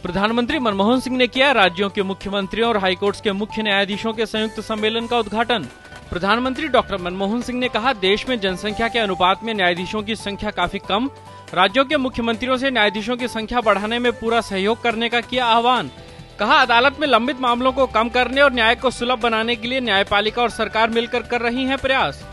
प्रधानमंत्री मनमोहन सिंह ने किया राज्यों के मुख्यमंत्रियों और हाईकोर्ट के मुख्य न्यायाधीशों के संयुक्त सम्मेलन का उद्घाटन। प्रधानमंत्री डॉक्टर मनमोहन सिंह ने कहा, देश में जनसंख्या के अनुपात में न्यायाधीशों की संख्या काफी कम। राज्यों के मुख्यमंत्रियों से न्यायाधीशों की संख्या बढ़ाने में पूरा सहयोग करने का किया आह्वान। कहा, अदालत में लंबित मामलों को कम करने और न्याय को सुलभ बनाने के लिए न्यायपालिका और सरकार मिलकर कर रही है प्रयास।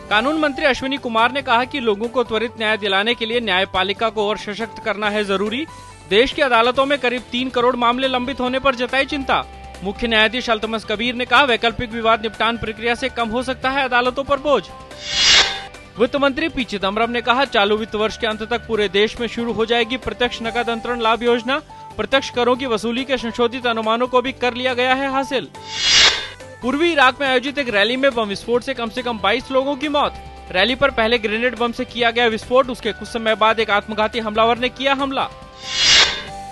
कानून मंत्री अश्विनी कुमार ने कहा कि लोगों को त्वरित न्याय दिलाने के लिए न्यायपालिका को और सशक्त करना है जरूरी। देश की अदालतों में करीब 3 करोड़ मामले लंबित होने पर जताई चिंता। मुख्य न्यायाधीश अल्तमस कबीर ने कहा, वैकल्पिक विवाद निपटान प्रक्रिया से कम हो सकता है अदालतों पर बोझ। वित्त मंत्री पी चिदम्बरम ने कहा, चालू वित्त वर्ष के अंत तक पूरे देश में शुरू हो जाएगी प्रत्यक्ष नकद अंतरण लाभ योजना। प्रत्यक्ष करों की वसूली के संशोधित अनुमानों को भी कर लिया गया है हासिल। पूर्वी इराक में आयोजित एक रैली में बम विस्फोट से कम 22 लोगों की मौत। रैली पर पहले ग्रेनेड बम से किया गया विस्फोट, उसके कुछ समय बाद एक आत्मघाती हमलावर ने किया हमला।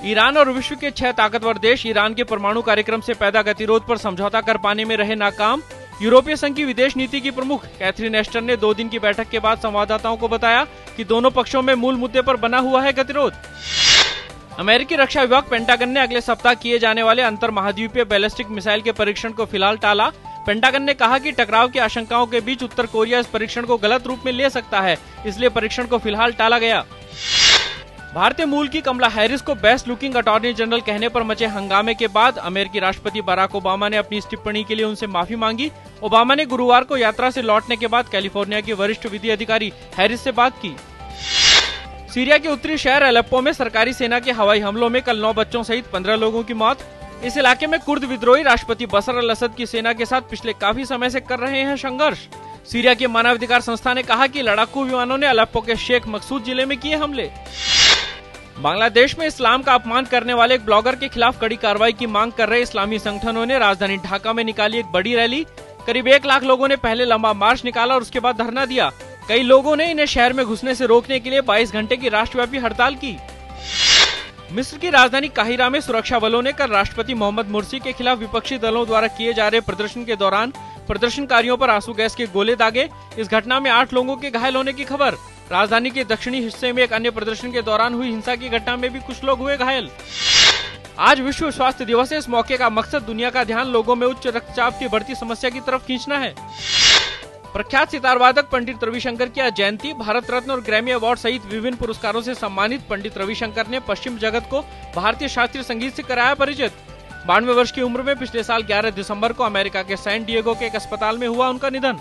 ईरान और विश्व के 6 ताकतवर देश ईरान के परमाणु कार्यक्रम से पैदा गतिरोध पर समझौता कर पाने में रहे नाकाम। यूरोपीय संघ की विदेश नीति की प्रमुख कैथरीन एस्टर ने 2 दिन की बैठक के बाद संवाददाताओं को बताया कि दोनों पक्षों में मूल मुद्दे पर बना हुआ है गतिरोध। अमेरिकी रक्षा विभाग पेंटागन ने अगले सप्ताह किए जाने वाले अंतर महाद्वीपीय बैलिस्टिक मिसाइल के परीक्षण को फिलहाल टाला। पेंटागन ने कहा कि टकराव की आशंकाओं के बीच उत्तर कोरिया इस परीक्षण को गलत रूप में ले सकता है, इसलिए परीक्षण को फिलहाल टाला गया। भारतीय मूल की कमला हैरिस को बेस्ट लुकिंग अटॉर्नी जनरल कहने पर मचे हंगामे के बाद अमेरिकी राष्ट्रपति बराक ओबामा ने अपनी इस टिप्पणी के लिए उनसे माफी मांगी। ओबामा ने गुरुवार को यात्रा से लौटने के बाद कैलिफोर्निया की वरिष्ठ विधि अधिकारी हैरिस से बात की। सीरिया के उत्तरी शहर अलेप्पो में सरकारी सेना के हवाई हमलों में कल 9 बच्चों सहित 15 लोगों की मौत। इस इलाके में कुर्द विद्रोही राष्ट्रपति बशर अल असद की सेना के साथ पिछले काफी समय से कर रहे हैं संघर्ष। सीरिया के मानवाधिकार संस्था ने कहा कि लड़ाकू विमानों ने अलेप्पो के शेख मकसूद जिले में किए हमले। बांग्लादेश में इस्लाम का अपमान करने वाले एक ब्लॉगर के खिलाफ कड़ी कार्रवाई की मांग कर रहे इस्लामी संगठनों ने राजधानी ढाका में निकाली एक बड़ी रैली। करीब 1 लाख लोगों ने पहले लंबा मार्च निकाला और उसके बाद धरना दिया। कई लोगों ने इन्हें शहर में घुसने से रोकने के लिए 22 घंटे की राष्ट्रव्यापी हड़ताल की। मिस्र की राजधानी काहिरा में सुरक्षा बलों ने कल राष्ट्रपति मोहम्मद मुर्सी के खिलाफ विपक्षी दलों द्वारा किए जा रहे प्रदर्शन के दौरान प्रदर्शनकारियों पर आंसू गैस के गोले दागे। इस घटना में 8 लोगों के घायल होने की खबर। राजधानी के दक्षिणी हिस्से में एक अन्य प्रदर्शन के दौरान हुई हिंसा की घटना में भी कुछ लोग हुए घायल। आज विश्व स्वास्थ्य दिवस है। इस मौके का मकसद दुनिया का ध्यान लोगों में उच्च रक्तचाप की बढ़ती समस्या की तरफ खींचना है। प्रख्यात सितार वादक पंडित रविशंकर की आज जयंती। भारत रत्न और ग्रैमी अवार्ड सहित विभिन्न पुरस्कारों से सम्मानित पंडित रविशंकर ने पश्चिम जगत को भारतीय शास्त्रीय संगीत से कराया परिचित। 92 वर्ष की उम्र में पिछले साल 11 दिसंबर को अमेरिका के सैन डिएगो के एक अस्पताल में हुआ उनका निधन।